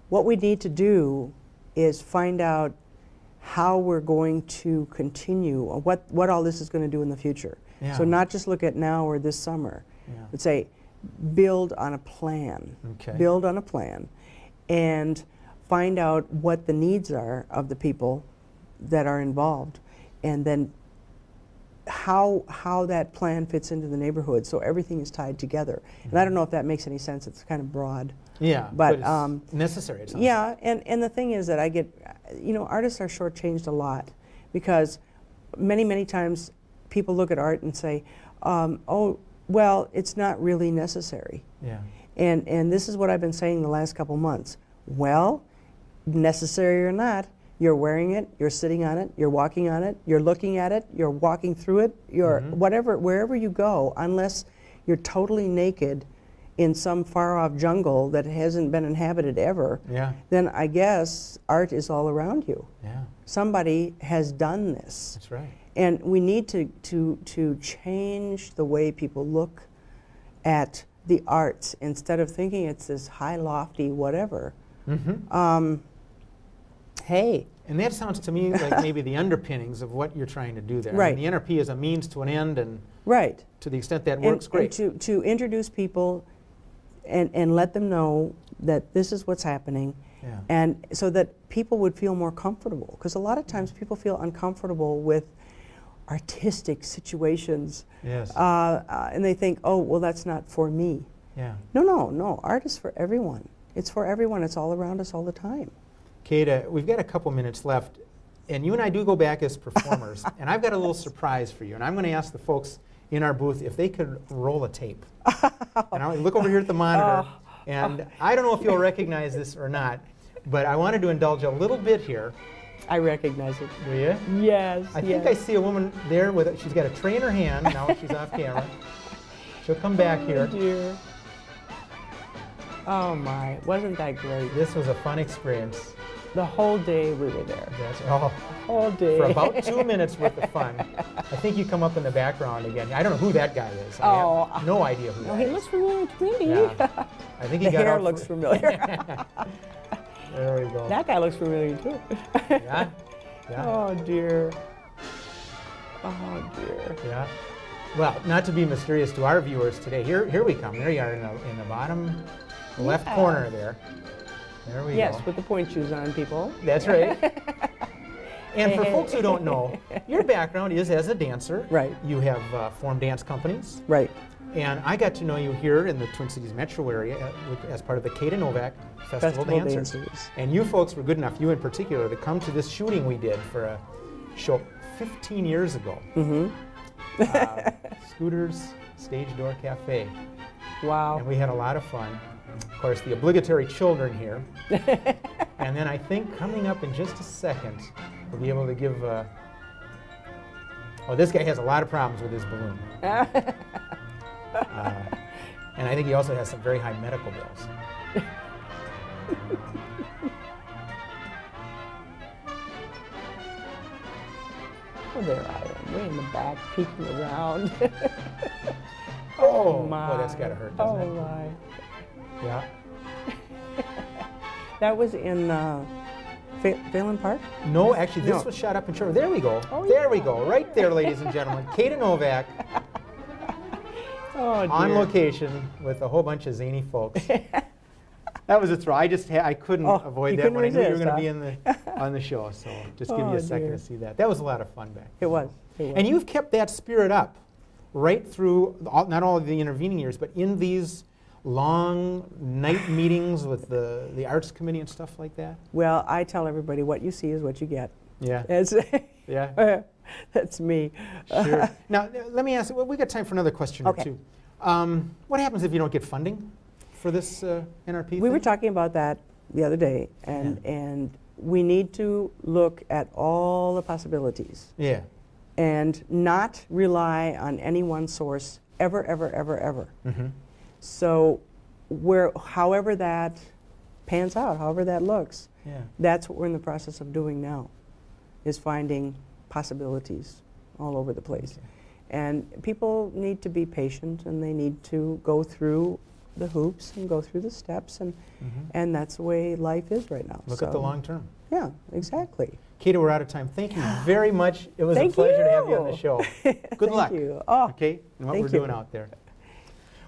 What we need to do is find out how we're going to continue, or what all this is going to do in the future.
Yeah.
So not just look at now or this summer,
Yeah.
but say, build on a plan.
Okay.
Build on a plan and find out what the needs are of the people that are involved, and then how that plan fits into the neighborhood, so everything is tied together. And I don't know if that makes any sense. It's kind of broad.
Yeah,
but
it's necessary. It sounds
yeah, and the thing is that I get, artists are shortchanged a lot, because many times people look at art and say, oh, well, it's not really necessary.
Yeah.
And this is what I've been saying the last couple months. Well, necessary or not, you're wearing it, you're sitting on it, you're walking on it, you're looking at it, you're walking through it, you're wherever you go, unless you're totally naked in some far-off jungle that hasn't been inhabited ever,
Yeah.
then I guess art is all around you.
Yeah.
Somebody has done this.
That's right.
And we need to change the way people look at the arts, instead of thinking it's this high, lofty whatever. Hey.
And that sounds to me like maybe the underpinnings of what you're trying to do there.
Right.
I mean, the NRP is a means to an end, and
Right.
to the extent that works, great.
And to introduce people and let them know that this is what's happening,
Yeah.
and so that people would feel more comfortable. Because a lot of times people feel uncomfortable with artistic situations.
Yes.
And they think, oh, well, that's not for me.
Yeah.
No. Art is for everyone. It's for everyone. It's all around us all the time.
Kata, we've got a couple minutes left, and you and I do go back as performers, and I've got a little surprise for you, and I'm going to ask the folks in our booth if they could roll a tape. And I'll look over here at the monitor, and I don't know if you'll recognize this or not, but I wanted to indulge a little bit here.
I recognize it.
Do you?
Yes.
I think I see a woman there with she's got a tray in her hand. Now she's off camera. She'll come back here.
Oh, dear. Oh my, wasn't that great?
This was a fun experience.
The whole day we were there.
That's
whole day.
For about 2 minutes worth of fun. I think you come up in the background again. I don't know who that guy is. I have no idea who that is.
He looks familiar to me.
Yeah. I think he
the
got
hair
out
looks familiar.
There we go.
That guy looks familiar too.
Yeah? Yeah.
Oh dear. Oh dear.
Yeah. Well, not to be mysterious to our viewers today, here we come. There you are in the bottom left corner there. There we go.
Yes, with the point shoes on, people.
That's right. And for folks who don't know, your background is as a dancer.
Right.
You have formed dance companies.
Right.
And I got to know you here in the Twin Cities metro area as part of the Kata Novak Festival Dancers. And you folks were good enough, you in particular, to come to this shooting we did for a show 15 years ago. Scooter's Stage Door Cafe.
Wow.
And we had a lot of fun. Of course, the obligatory children here. And then I think coming up in just a second, we'll be able to give... oh, this guy has a lot of problems with his balloon. And I think he also has some very high medical bills.
Oh, there I am, way in the back, peeking around.
Oh,
my.
Boy, that's got to hurt, doesn't it?
Oh, my.
Yeah.
That was in Phill Park?
No, actually, this was shot up in Sherwood. There we go.
Oh,
there we go. Right there, ladies and gentlemen. Kata Novak.
Oh, dear.
On location with a whole bunch of zany folks. That was a throw. I couldn't avoid that when I knew you were going to be on the show. So just give you a second to see that. That was a lot of fun back then.
It was.
And you've kept that spirit up right through not all of the intervening years, but in these long night meetings with the arts committee and stuff like that.
Well, I tell everybody what you see is what you get.
Yeah.
Yeah. That's me.
Sure. Now, let me ask, we got time for another question or two. What happens if you don't get funding for this NRP
We were talking about that the other day, and we need to look at all the possibilities.
Yeah.
And not rely on any one source ever, ever, ever, ever.
Mm-hmm.
So however that pans out, however that looks, that's what we're in the process of doing now, is finding possibilities all over the place. Okay. And people need to be patient, and they need to go through the hoops and go through the steps, and that's the way life is right now.
Look at the long term.
Yeah, exactly.
Kata, we're out of time. Thank you very much. It was a pleasure to have you on the show. Good luck.
Thank you. Oh,
okay, and what we're doing out there.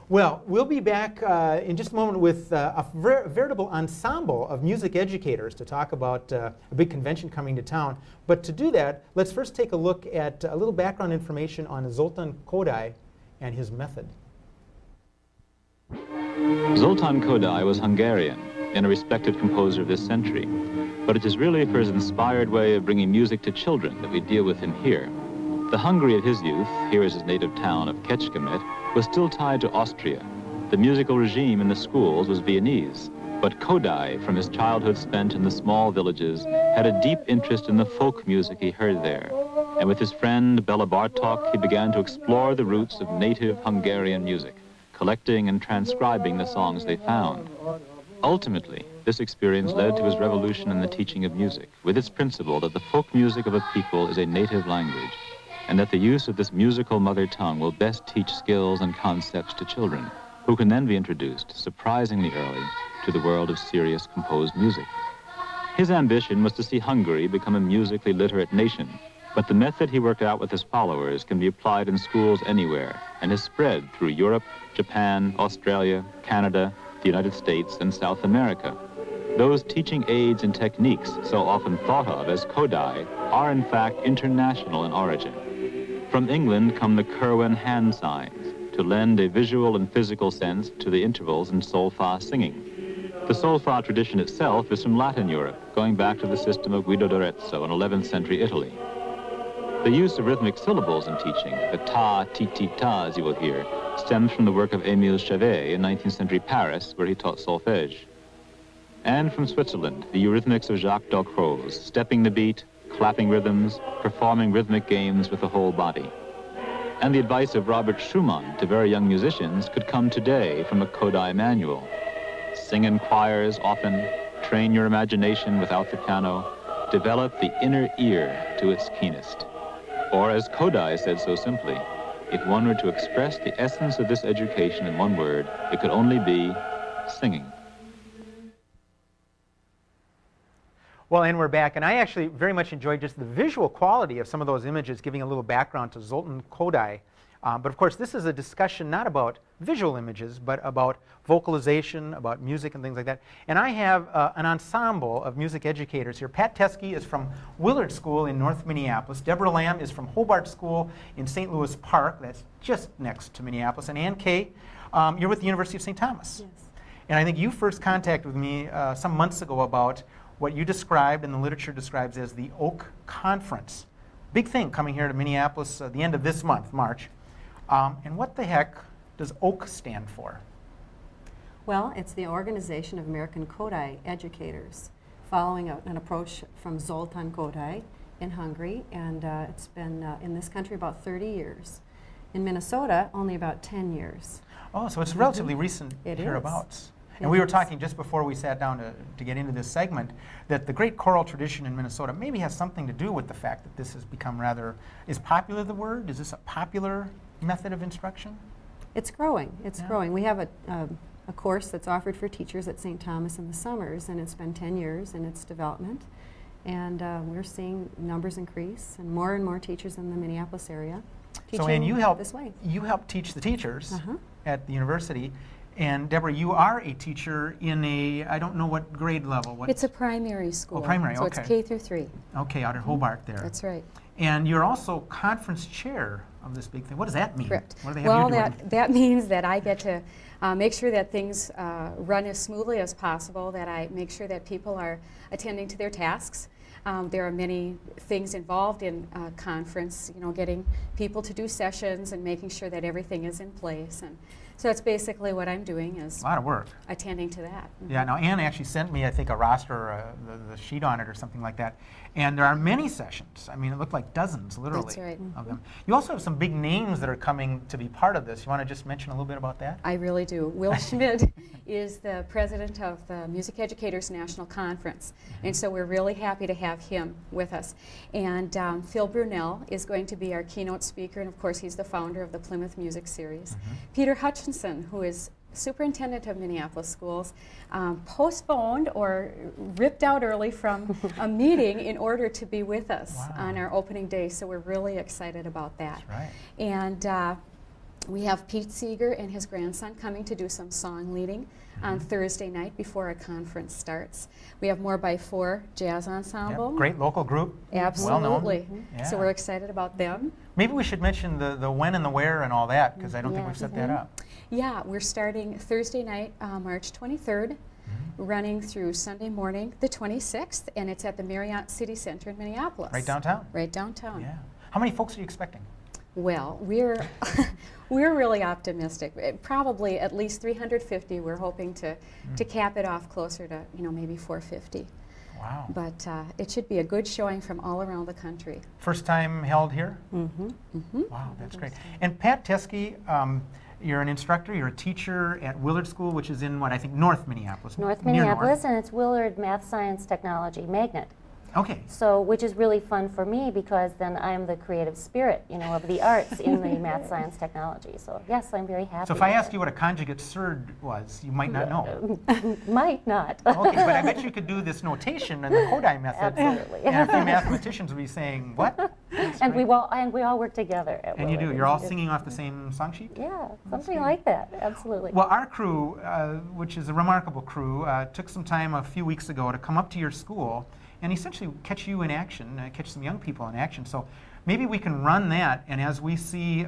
Well, we'll be back in just a moment with a veritable ensemble of music educators to talk about a big convention coming to town. But to do that, let's first take a look at a little background information on Zoltán Kodály and his method.
Zoltán Kodály was Hungarian and a respected composer of this century. But it is really for his inspired way of bringing music to children that we deal with him here. The Hungary of his youth, here is his native town of Kecskemet, was still tied to Austria. The musical regime in the schools was Viennese. But Kodály, from his childhood spent in the small villages, had a deep interest in the folk music he heard there. And with his friend Bela Bartók, he began to explore the roots of native Hungarian music, collecting and transcribing the songs they found. Ultimately, this experience led to his revolution in the teaching of music, with its principle that the folk music of a people is a native language, and that the use of this musical mother tongue will best teach skills and concepts to children, who can then be introduced, surprisingly early, to the world of serious composed music. His ambition was to see Hungary become a musically literate nation, but the method he worked out with his followers can be applied in schools anywhere, and has spread through Europe, Japan, Australia, Canada, the United States, and South America. Those teaching aids and techniques, so often thought of as Kodály, are in fact international in origin. From England come the Kerwin hand signs, to lend a visual and physical sense to the intervals in sol-fa singing. The solfa tradition itself is from Latin Europe, going back to the system of Guido d'Arezzo in 11th century Italy. The use of rhythmic syllables in teaching, the ta, ti, ti, ta, as you will hear, stems from the work of Émile Chevet in 19th century Paris, where he taught solfège. And from Switzerland, the eurythmics of Jacques Dalcroze, stepping the beat, clapping rhythms, performing rhythmic games with the whole body. And the advice of Robert Schumann to very young musicians could come today from a Kodaly manual. Sing in choirs often, train your imagination without the piano, develop the inner ear to its keenest. Or as Kodaly said so simply, if one were to express the essence of this education in one word, it could only be singing.
Well, and we're back, and I actually very much enjoyed just the visual quality of some of those images, giving a little background to Zoltan Kodaly. But of course, this is a discussion not about visual images, but about vocalization, about music and things like that. And I have an ensemble of music educators here. Pat Teske is from Willard School in North Minneapolis. Deborah Lamb is from Hobart School in St. Louis Park. That's just next to Minneapolis. And Ann Kay, you're with the University of St. Thomas.
Yes.
And I think you first contacted with me some months ago about what you described and the literature describes as the Oak Conference. Big thing coming here to Minneapolis at the end of this month, March. And what the heck does Oak stand for?
Well, it's the Organization of American Kodaly Educators, following an approach from Zoltan Kodaly in Hungary, and it's been in this country about 30 years. In Minnesota, only about 10 years.
Oh, so it's relatively recent hereabouts. And we were talking just before we sat down to get into this segment that the great choral tradition in Minnesota maybe has something to do with the fact that this has become rather, is popular the word? Is this a popular method of instruction?
It's growing. It's growing. We have a course that's offered for teachers at St. Thomas in the summers, and it's been 10 years in its development. And we're seeing numbers increase and more teachers in the Minneapolis area teaching
so, Ann, you help,
this way.
You help teach the teachers at the university. And Deborah, you are a teacher in a, I don't know what grade level. What
it's a primary school.
Oh, primary,
so
okay.
It's K through 3.
Okay, out at Hobart there.
That's right.
And you're also conference chair of this big thing. What does that mean?
Correct.
What do they have you doing?
That means that I get to make sure that things run as smoothly as possible, that I make sure that people are attending to their tasks. There are many things involved in a conference, you know, getting people to do sessions and making sure that everything is in place. And so that's basically what I'm doing, is
a lot of work.
Attending to that.
Yeah, now Ann actually sent me, I think, a roster, the sheet on it or something like that. And there are many sessions. I mean, it looked like dozens, literally,
that's right.
of them. You also have some big names that are coming to be part of this. You want to just mention a little bit about that?
I really do. Will Schmidt is the president of the Music Educators National Conference. And so we're really happy to have him with us. And Phill Brunel is going to be our keynote speaker. And of course, he's the founder of the Plymouth Music Series. Peter Hutchinson, who is superintendent of Minneapolis schools, postponed or ripped out early from a meeting in order to be with us on our opening day. So we're really excited about that.
That's right.
And we have Pete Seeger and his grandson coming to do some song leading on Thursday night before a conference starts. We have More by Four Jazz Ensemble.
Yep. Great local group.
Absolutely.
Well-known. Yeah.
So we're excited about them.
Maybe we should mention the when and the where and all that, because I don't think we've set that up.
Yeah, we're starting Thursday night, March 23rd, running through Sunday morning, the 26th, and it's at the Marriott City Center in Minneapolis.
Right downtown?
Right downtown.
Yeah. How many folks are you expecting?
Well, we're really optimistic. Probably at least 350. We're hoping to cap it off closer to, you know, maybe 450.
Wow.
But it should be a good showing from all around the country.
First time held here? Wow, that's great. And Pat Teske, you're an instructor, you're a teacher at Willard School, which is in, what, I think, North Minneapolis.
North Minneapolis, and it's Willard Math Science Technology Magnet.
Okay.
So, which is really fun for me, because then I'm the creative spirit, you know, of the arts in the math, science, technology. So, yes, I'm very happy.
So, if I asked you what a conjugate surd was, you might not know.
Might not.
Okay, but I bet you could do this notation and the Kodaly method.
Absolutely.
And a few mathematicians would be saying, what?
And we all work together at
And you
Willard.
do. You're all singing off the same song sheet?
Yeah, something like that. Absolutely.
Well, our crew, which is a remarkable crew, took some time a few weeks ago to come up to your school and essentially catch you in action, catch some young people in action. So maybe we can run that, and as we see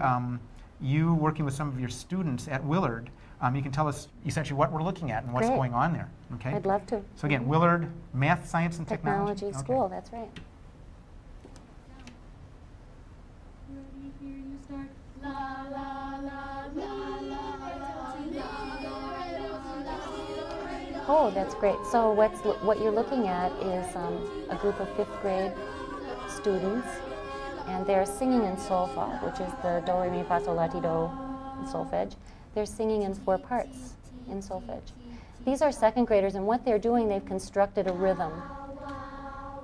you working with some of your students at Willard, you can tell us essentially what we're looking at and what's
Great.
going on there. Okay.
I'd love to.
So again, Willard Math, Science, and Technology.
Technology School, that's right. Oh, that's great. So what you're looking at is a group of 5th grade students, and they're singing in solfa, which is the do, re, mi, fa, sol, la, ti, do in solfege. They're singing in 4 parts in solfege. These are 2nd graders, and what they're doing, they've constructed a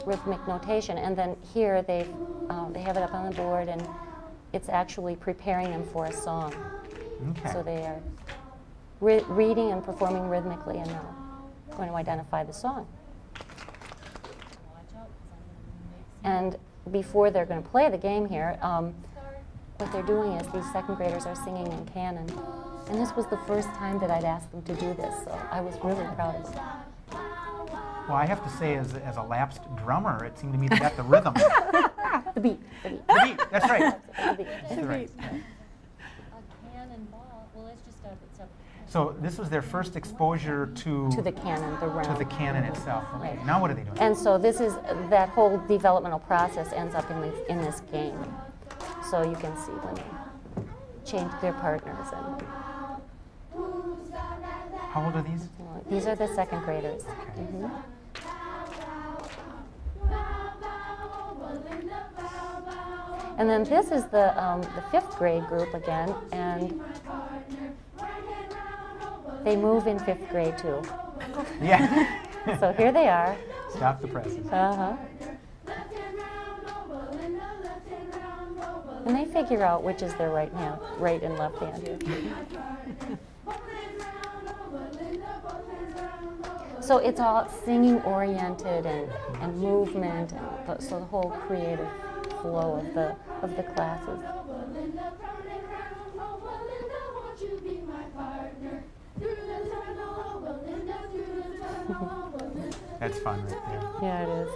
rhythmic notation, and then here they have it up on the board, and it's actually preparing them for a song.
Okay.
So they are reading and performing rhythmically, and now going to identify the song. And before they're going to play the game here, what they're doing is these 2nd graders are singing in canon. And this was the first time that I'd asked them to do this, so I was really proud of them.
Well, I have to say, as a lapsed drummer, it seemed to me they got the rhythm.
The beat.
The beat, that's right.
The beat.
That's right.
Cannonball. Well, let's just start with something.
So this was their first exposure to
the cannon, the round.
To the cannon itself. Okay.
Right.
Now what are they doing?
And so this is that whole developmental process ends up in this game. So you can see when they change their partners. And
how old are these?
These are the 2nd graders.
Okay.
Mm-hmm. And then this is the 5th grade group again, and they move in 5th grade too.
Yeah.
So here they are.
Stop the presses.
Uh-huh. And they figure out which is their right and left hand here. So it's all singing oriented and movement, and so the whole creative flow of the classes.
That's fun right there.
Yeah, it is.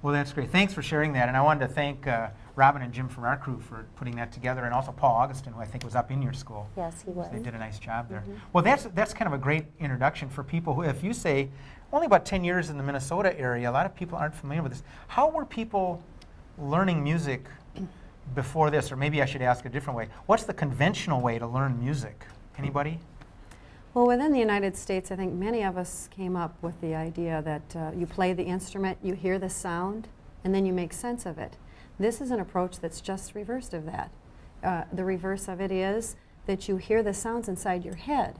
Well, that's great. Thanks for sharing that. And I wanted to thank Robin and Jim from our crew for putting that together, and also Paul Augustin, who I think was up in your school.
Yes, he was.
They did a nice job there.
Mm-hmm.
Well, that's kind of a great introduction for people who, if you say, only about 10 years in the Minnesota area, a lot of people aren't familiar with this. How were people learning music before this? Or maybe I should ask a different way. What's the conventional way to learn music? Anybody?
Well, within the United States, I think many of us came up with the idea that you play the instrument, you hear the sound, and then you make sense of it. This is an approach that's just reversed of that. The reverse of it is that you hear the sounds inside your head,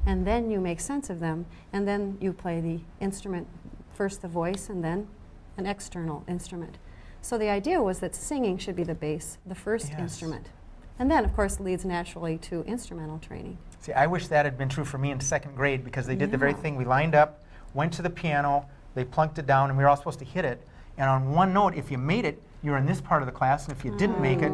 and then you make sense of them, and then you play the instrument, first the voice, and then an external instrument. So the idea was that singing should be the base, the first instrument. And then, of course, leads naturally to instrumental training.
See, I wish that had been true for me in 2nd grade, because they did the very thing. We lined up, went to the piano, they plunked it down, and we were all supposed to hit it. And on one note, if you made it, you were in this part of the class, and if you didn't make it,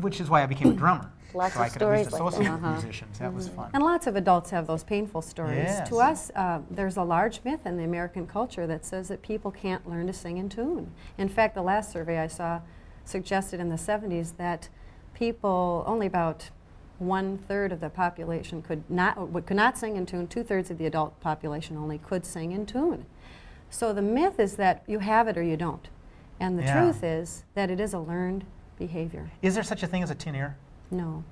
which is why I became a drummer.
Lots
so
of
I could at least
stories like
associate
that.
with musicians. That was fun.
And lots of adults have those painful stories.
Yes.
To us, there's a large myth in the American culture that says that people can't learn to sing in tune. In fact, the last survey I saw suggested in the 70s that people, only about 1/3 of the population could not sing in tune. 2/3 of the adult population only could sing in tune. So the myth is that you have it or you don't. And the truth is that it is a learned behavior.
Is there such a thing as a tin ear?
No.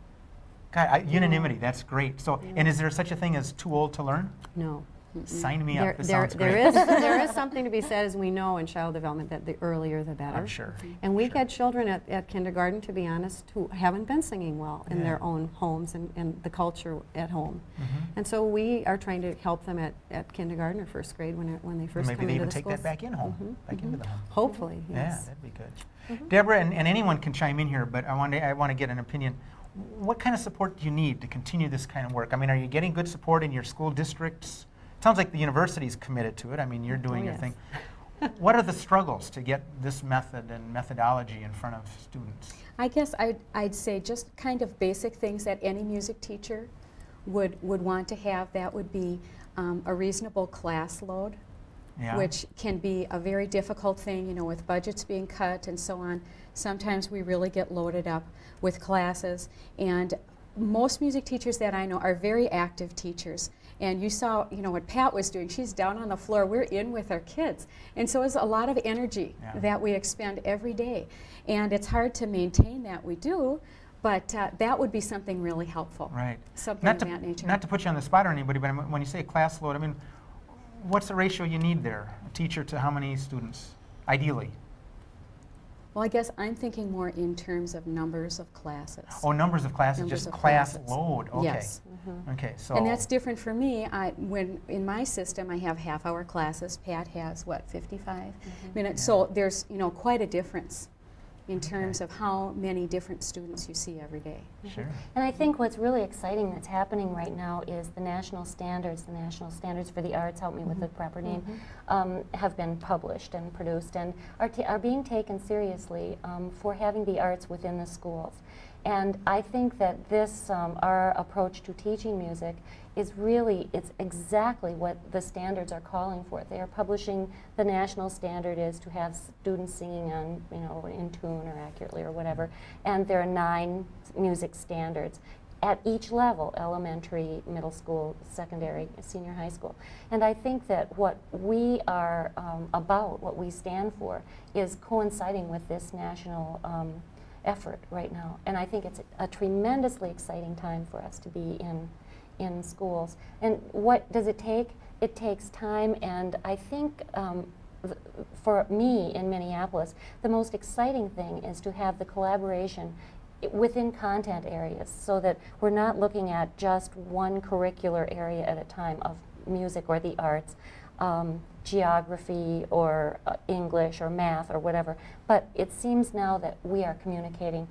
God, unanimity, that's great. So, and is there such a thing as too old to learn?
No.
Sign me up. This sounds
there
great.
there is something to be said, as we know in child development, that the earlier the better.
I'm sure.
And we've had children at kindergarten, to be honest, who haven't been singing well in their own homes and the culture at home. And so we are trying to help them at kindergarten or 1st grade when they first
Maybe
come
they
into
even
the
take
schools.
that back in home, back into the home.
Hopefully, yes.
Yeah, that'd be good. Deborah, and anyone can chime in here, but I want to get an opinion. What kind of support do you need to continue this kind of work? I mean, are you getting good support in your school districts? Sounds like the university's committed to it. I mean, you're doing your thing. What are the struggles to get this method and methodology in front of students?
I guess I'd say just kind of basic things that any music teacher would want to have. That would be a reasonable class load, which can be a very difficult thing, you know, with budgets being cut and so on. Sometimes we really get loaded up with classes, and most music teachers that I know are very active teachers. And you saw, you know, what Pat was doing. She's down on the floor. We're in with our kids. And so it's a lot of energy that we expend every day. And it's hard to maintain that. We do, but that would be something really helpful.
Right.
Something of that nature.
Not to put you on the spot or anybody, but when you say class load, I mean, what's the ratio you need there? A teacher to how many students, ideally?
Well, I guess I'm thinking more in terms of numbers of classes.
Oh, numbers of classes,
Numbers
just
of
class
classes.
load. Okay.
Yes.
Okay, so.
And that's different for me. When in my system, I have half-hour classes. Pat has, what, 55 minutes? So there's, you know, quite a difference in terms of how many different students you see every day.
Sure.
And I think what's really exciting that's happening right now is the national standards for the arts, help me with the proper name, have been published and produced and are being taken seriously for having the arts within the schools. And I think that this, our approach to teaching music is really, it's exactly what the standards are calling for. They are publishing, the national standard is to have students singing on, you know, in tune or accurately or whatever. And there are 9 music standards at each level, elementary, middle school, secondary, senior high school. And I think that what we are about, what we stand for, is coinciding with this national effort right now. And I think it's a tremendously exciting time for us to be in schools. And what does it take? It takes time, and I think for me in Minneapolis, the most exciting thing is to have the collaboration within content areas so that we're not looking at just one curricular area at a time of music or the arts, geography or English or math or whatever. But it seems now that we are communicating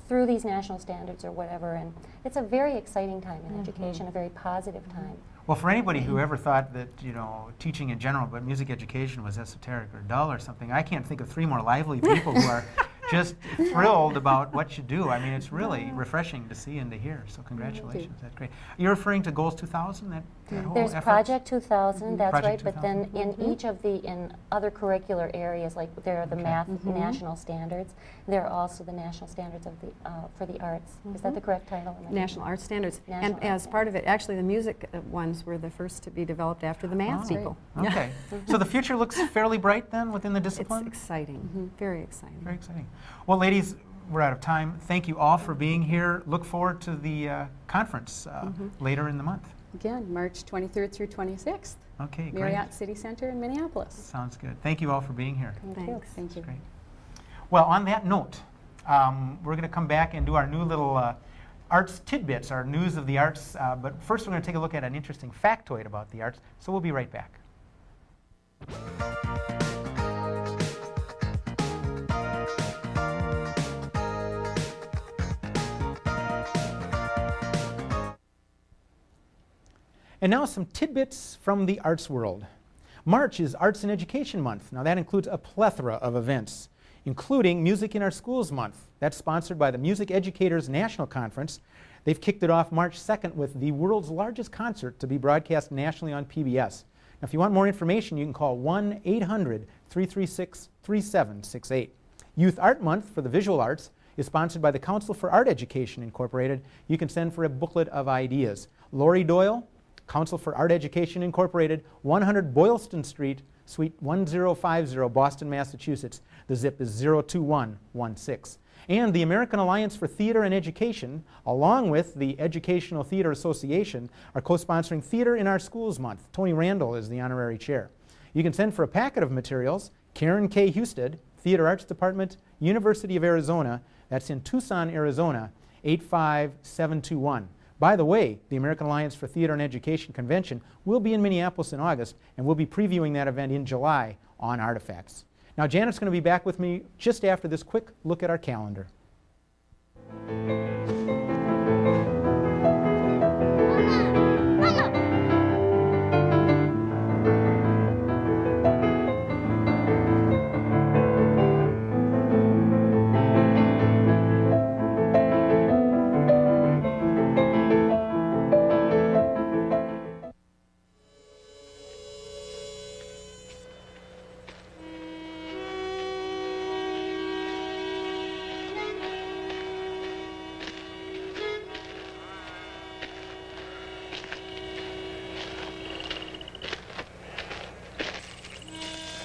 through these national standards or whatever, and it's a very exciting time in education, a very positive time.
Well, for anybody who ever thought that, you know, teaching in general, but music education was esoteric or dull or something, I can't think of 3 more lively people who are just thrilled about what you do. I mean, it's really refreshing to see and to hear, so congratulations. That's great. You're referring to Goals 2000, that whole
There's
effort?
Project 2000, that's
Project
right, but then in each of the, in other curricular areas, like there are the math national standards, there are also the national standards of the, for the arts. Is that the correct title?
National Arts Standards.
National
And as part of it, actually the music ones were the first to be developed after the math people.
Okay. So the future looks fairly bright then within the discipline?
It's exciting, very exciting.
Very exciting. Well, ladies, we're out of time. Thank you all for being here. Look forward to the conference later in the month.
Again, March 23rd through 26th.
Okay, great.
Marriott City Center in Minneapolis.
Sounds good. Thank you all for being here.
Thanks. Thank you.
Great. Well, on that note, we're going to come back and do our new little arts tidbits, our news of the arts. But first, we're going to take a look at an interesting factoid about the arts. So we'll be right back. And now some tidbits from the arts world. March is Arts and Education Month. Now that includes a plethora of events, including Music in Our Schools Month. That's sponsored by the Music Educators National Conference. They've kicked it off March 2nd with the world's largest concert to be broadcast nationally on PBS. Now if you want more information, you can call 1-800-336-3768. Youth Art Month for the visual arts is sponsored by the Council for Art Education Incorporated. You can send for a booklet of ideas. Lori Doyle, Council for Art Education Incorporated, 100 Boylston Street, Suite 1050, Boston, Massachusetts. The zip is 02116. And the American Alliance for Theater and Education, along with the Educational Theater Association, are co-sponsoring Theater in Our Schools Month. Tony Randall is the honorary chair. You can send for a packet of materials. Karen K. Husted, Theater Arts Department, University of Arizona. That's in Tucson, Arizona, 85721. By the way, the American Alliance for Theater and Education Convention will be in Minneapolis in August, and we'll be previewing that event in July on Artifacts. Now, Janet's going to be back with me just after this quick look at our calendar.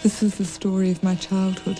This is the story of my childhood.